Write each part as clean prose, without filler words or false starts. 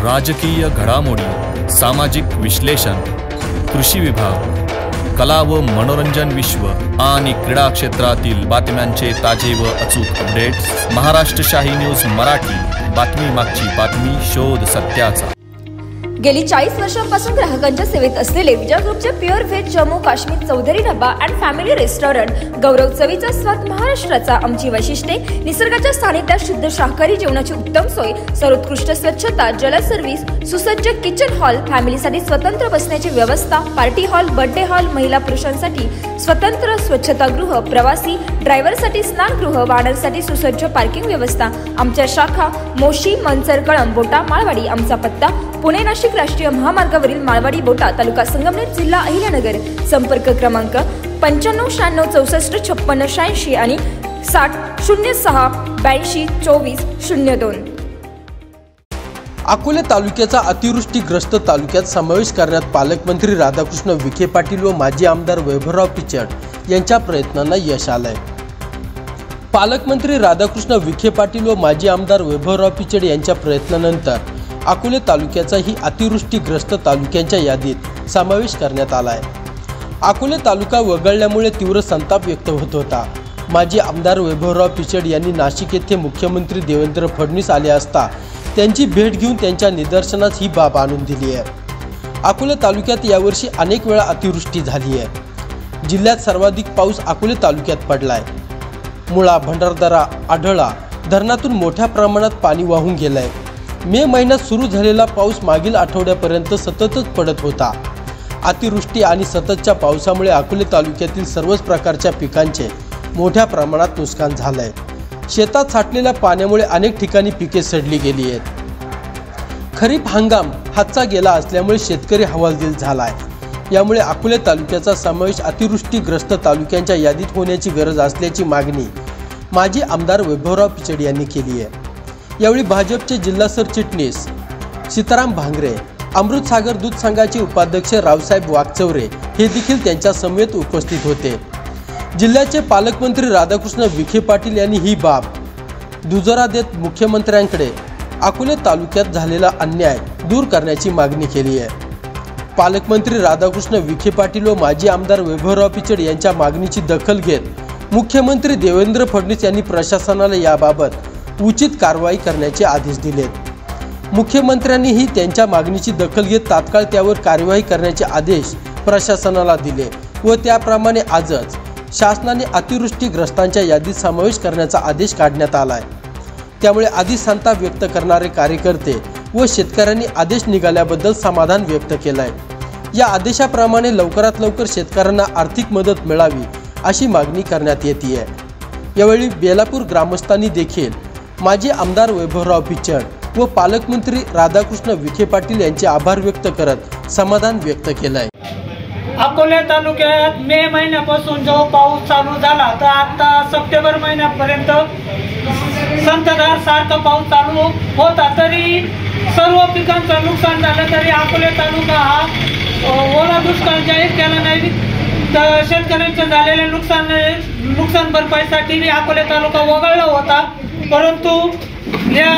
राजकीय घडामोडी, सामाजिक विश्लेषण, कृषी विभाग, कला व मनोरंजन विश्व आणि क्रीडा क्षेत्रातील बातम्यांचे ताजे व अचूक अपडेट्स। महाराष्ट्र शाही न्यूज मराठी, बातमी मागची बातमी, शोध सत्याचा। गेली 40 वर्षांपासून ग्राहकांच्या सेवेत असलेले विजय ग्रुपचे pure veg Jammu Kashmir Chaudhary dhaba and family restaurant, गौरव चवीचा स्वाद महाराष्ट्राचा। आमची वैशिष्ट्ये: निसर्गाच्या सानिध्यात शुद्ध शाकाहारी जेवणाची उत्तम सोय, सर्वोत्कृष्ट स्वच्छता, जल सर्व्हिस, सुसज्ज किचन हॉल, फॅमिलीसाठी स्वतंत्र बसण्याची व्यवस्था, पार्टी हॉल, बर्थडे हॉल, महिला पुरुषांसाठी स्वतंत्र स्वच्छतागृह, प्रवासी ड्रायव्हरसाठी स्नानगृह, वाहनांसाठी सुसज्ज पार्किंग व्यवस्था। आमच्या शाखा मोशी, मनसर, कळंब, बोटा, माळवाडी। आमचा पत्ता: पुणे नाशिक राष्ट्रीय महामार्गावरील माळवाडी बोटा, तालुका संगमनेर, जिल्हा अहिल्यानगर। संपर्क क्रमांक 95 96 64 56 86 आणि 60 06 82 24 02। अकोले तालुक्याचा अतिवृष्टीग्रस्त तालुक्यात समावेश करण्यात पालकमंत्री राधाकृष्ण विखे पाटील व माजी आमदार वैभवराव पिचड यांच्या प्रयत्नांना यश आलंय। पालकमंत्री राधाकृष्ण विखे पाटील व माजी आमदार वैभवराव पिचड यांच्या प्रयत्नानंतर अकोले तालुक्याचा ही अतिवृष्टीग्रस्त तालुक्यांच्या यादीत समावेश करण्यात आला आहे। अकोले तालुका वगळल्यामुळे तीव्र संताप व्यक्त होत होता। माजी आमदार वैभवराव पिचड यांनी नाशिक येथे मुख्यमंत्री देवेंद्र फडणवीस आले असता त्यांची भेट घेऊन त्यांच्या निदर्शनास ही बाब आणून दिली आहे। अकोले तालुक्यात यावर्षी अनेक वेळा अतिवृष्टी झाली आहे। जिल्ह्यात सर्वाधिक पाऊस अकोले तालुक्यात पडलाय। मुळा, भंडारदरा, आढळा धरणातून मोठ्या प्रमाणात पाणी वाहून गेलंय। मे महिन्यात सुरू झालेला पाऊस मागील आठवड्यापर्यंत सततच पडत होता। अतिवृष्टी आणि सततच्या पावसामुळे अकोले तालुक्यातील सर्वच प्रकारच्या पिकांचे मोठ्या प्रमाणात नुकसान झालंय। शेतात साठलेल्या पाण्यामुळे अनेक ठिकाणी पिके सडली गेली आहेत। खरीप हंगाम हातचा गेला असल्यामुळे शेतकरी हवालदिल झाला आहे। यामुळे अकोले तालुक्याचा समावेश अतिवृष्टीग्रस्त तालुक्यांच्या यादीत होण्याची गरज असल्याची मागणी माजी आमदार वैभवराव पिचड यांनी केली आहे। यावेळी भाजपचे जिल्हा सरचिटणीस सीताराम भांगरे, अमृतसागर दूध संघाचे उपाध्यक्ष रावसाहेब वाकचौरे हे देखील त्यांच्या समवेत उपस्थित होते। जिल्ह्याचे पालकमंत्री राधाकृष्ण विखे पाटील यांनी ही बाब दुजोरा देत मुख्यमंत्र्यांकडे अकोले तालुक्यात झालेला अन्याय दूर करण्याची मागणी केली आहे। पालकमंत्री राधाकृष्ण विखे पाटील व माजी आमदार वैभवराव पिचड यांच्या मागणीची दखल घेत मुख्यमंत्री देवेंद्र फडणवीस यांनी प्रशासनाला याबाबत उचित कारवाई करण्याचे आदेश दिलेत। मुख्यमंत्र्यांनीही त्यांच्या मागणीची दखल घेत तात्काळ त्यावर कार्यवाही करण्याचे आदेश प्रशासनाला दिले व त्याप्रमाणे आजच शासनाने अतिवृष्टीग्रस्तांच्या यादीत समावेश करण्याचा आदेश काढण्यात आला आहे। त्यामुळे आधी संताप व्यक्त करणारे कार्यकर्ते व शेतकऱ्यांनी आदेश निघाल्याबद्दल समाधान व्यक्त केलं आहे। या आदेशाप्रमाणे लवकरात लवकर शेतकऱ्यांना आर्थिक मदत मिळावी अशी मागणी करण्यात येते आहे। यावेळी बेलापूर ग्रामस्थांनी देखील माजी आमदार वैभवराव पिचड व पालकमंत्री राधाकृष्ण विखे पाटील यांचे आभार व्यक्त करत समाधान व्यक्त केलं आहे। अकोले तालुक्यात मे महिन्यापासून जो पाऊस चालू झाला तर आता सप्टेंबर महिन्यापर्यंत संततधार सारखा पाऊस चालू होता, तरी सर्व पिकांचं नुकसान झालं। तरी अकोले तालुका हा ओला दुष्काळ जाहीर केला नाही, तर शेतकऱ्यांचं झालेल्या नुकसान भरपाईसाठी अकोले तालुका वगळला होता। परंतु या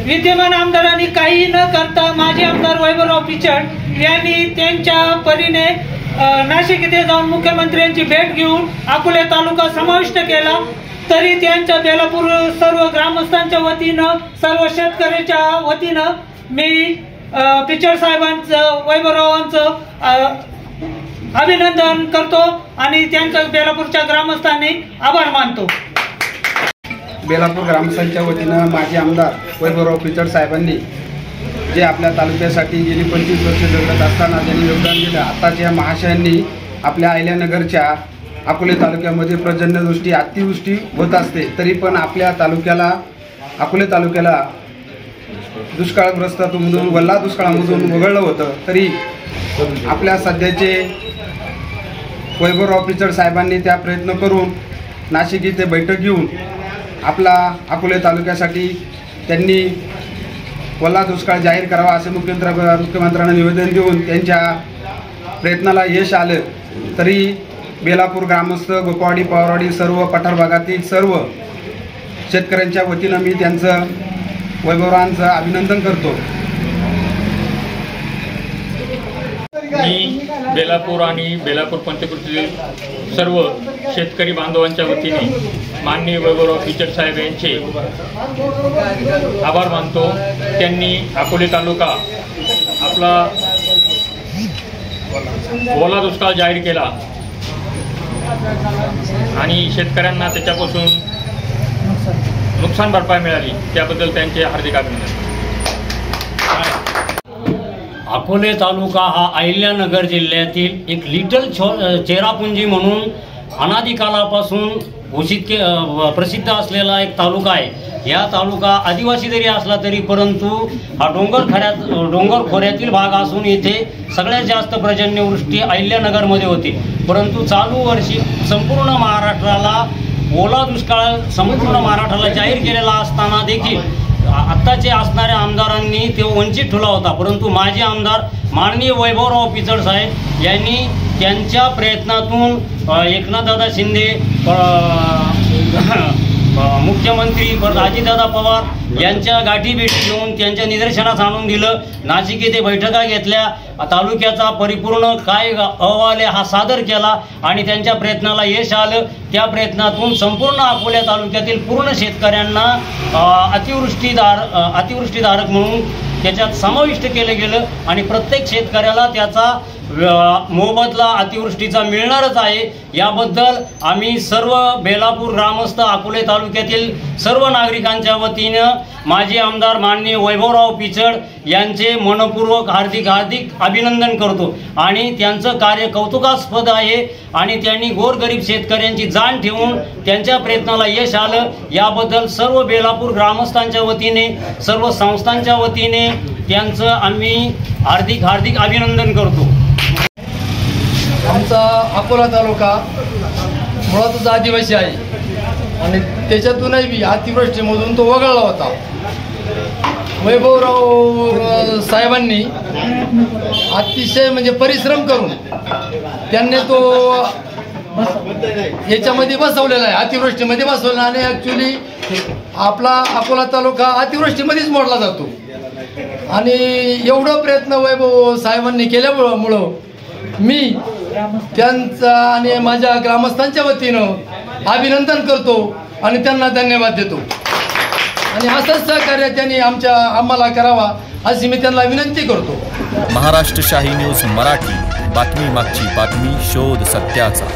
विद्यमान आमदारांनी काही न करता माजी आमदार वैभवराव पिचड यांनी त्यांच्या परीने नाशिक येथे जाऊन मुख्यमंत्र्यांची भेट घेऊन अकोले तालुका समाविष्ट केला। तरी त्यांच्या बेलापूर सर्व ग्रामस्थांच्या वतीनं, सर्व शेतकऱ्यांच्या वतीनं मी पिचड साहेबांचं, वैभवरावांचं अभिनंदन करतो आणि त्यांच्या बेलापूरच्या ग्रामस्थांनी आभार मानतो। बेलापूर ग्रामस्थांच्या वतीनं माजी आमदार वैभवराव पिचड साहेबांनी जे आपल्या तालुक्यासाठी गेली 25 वर्ष जगत असताना ज्यांनी योगदान दिलं, आताच्या महाशयांनी आपल्या अहिल्यानगरच्या अकोले तालुक्यामध्ये पर्जन्यवृष्टी, अतिवृष्टी होत असते, तरी पण आपल्या तालुक्याला, अकोले तालुक्याला दुष्काळग्रस्तातून वल्ला दुष्काळामधून वगळलं होतं। तरी आपल्या सध्याचे वैभवराव पिचड साहेबांनी त्या प्रयत्न करून नाशिक येथे बैठक घेऊन आपला अकोले तालुक्यासाठी त्यांनी वल्ला दुष्काळ जाहीर करावा असे मुख्यमंत्र्यांना निवेदन देऊन त्यांच्या प्रयत्नाला यश आलं। तरी बेलापूर ग्रामस्थ, गोपावाडी, पवारवाडी, सर्व पठार भागातील सर्व शेतकऱ्यांच्या वतीनं मी त्यांचं, वैभवरावांचं अभिनंदन करतो। मी बेलापूर आणि बेलापूर पंचकृषीतील सर्व शेतकरी बांधवांच्या वतीने माननीय वैभवराव पिचड साहेब यांचे आभार मानतो। त्यांनी अकोले तालुका आपला ओला दुष्काळ जाहीर केला आणि शेतकऱ्यांना त्याच्यापासून नुकसान भरपाई मिळाली, त्याबद्दल त्यांचे हार्दिक अभिनंदन। अकोले तालुका हा अहिल्यानगर जिल्ह्यातील एक लिटल चेरापुंजी म्हणून अनादिकालापासून प्रसिद्ध असलेला एक तालुका आहे। या तालुका आदिवासी जरी असला तरी परंतु हा डोंगर खोऱ्यातील भाग असून येथे सगळ्यात जास्त पर्जन्यवृष्टी अहिल्यानगरमध्ये होती। परंतु चालू वर्षी संपूर्ण महाराष्ट्राला ओला दुष्काळ संपूर्ण महाराष्ट्राला जाहीर केलेला असताना देखील आत्ताचे असणाऱ्या आमदारांनी तो वंचित ठेवला होता। परंतु माजी आमदार माननीय वैभवराव पिचड साहेब यांनी त्यांच्या प्रयत्नातून एकनाथदादा शिंदे मुख्यमंत्री परत अजितदादा पवार यांच्या गाठीभेटी घेऊन त्यांच्या निदर्शनास आणून दिलं। नाशिक येथे बैठका घेतल्या, तालुक्याचा परिपूर्ण काय अहवाल हा सादर केला आणि त्यांच्या प्रयत्नाला यश आलं। त्या प्रयत्नातून संपूर्ण अकोला तालुक्यातील पूर्ण शेतकऱ्यांना अतिवृष्टीधारक म्हणून त्याच्यात समाविष्ट केलं गेलं आणि प्रत्येक शेतकऱ्याला त्याचा मोबदला अतिवृष्टीचा मिळणारच आहे। याबद्दल आम्ही सर्व बेलापूर ग्रामस्थ अकोले तालुक्यातील सर्व नागरिकांच्या वतीनं माजी आमदार माननीय वैभवराव पिचड यांचे मनपूर्वक हार्दिक अभिनंदन करतो आणि त्यांचं कार्य कौतुकास्पद आहे आणि त्यांनी गोरगरीब शेतकऱ्यांची जाण ठेवून त्यांच्या प्रयत्नाला यश आलं। याबद्दल सर्व बेलापूर ग्रामस्थांच्या वतीने सर्व संस्थांच्या वतीने त्यांचं आम्ही हार्दिक अभिनंदन करतो। आमचा अकोला तालुका मुळातच आदिवासी आहे आणि त्याच्यातूनही अतिवृष्टीमधून तो वगळला होता। वैभवराव साहेबांनी अतिशय म्हणजे परिश्रम करून त्यांनी तो याच्यामध्ये बसवलेला आहे, अतिवृष्टीमध्ये बसवलेला आणि ॲक्च्युली आपला अकोला तालुका अतिवृष्टीमध्येच मोडला जातो आणि एवढं प्रयत्न वैभव साहेबांनी केल्यामुळं मी त्यांचा आणि माझ्या ग्रामस्थांच्या वतीनं अभिनंदन करतो आणि त्यांना धन्यवाद देतो आणि असंच सहकार्य त्यांनी आम्हाला करावा अशी मी त्यांना विनंती करतो। महाराष्ट्र शाही न्यूज मराठी, बातमी मागची बातमी, शोध सत्याचा।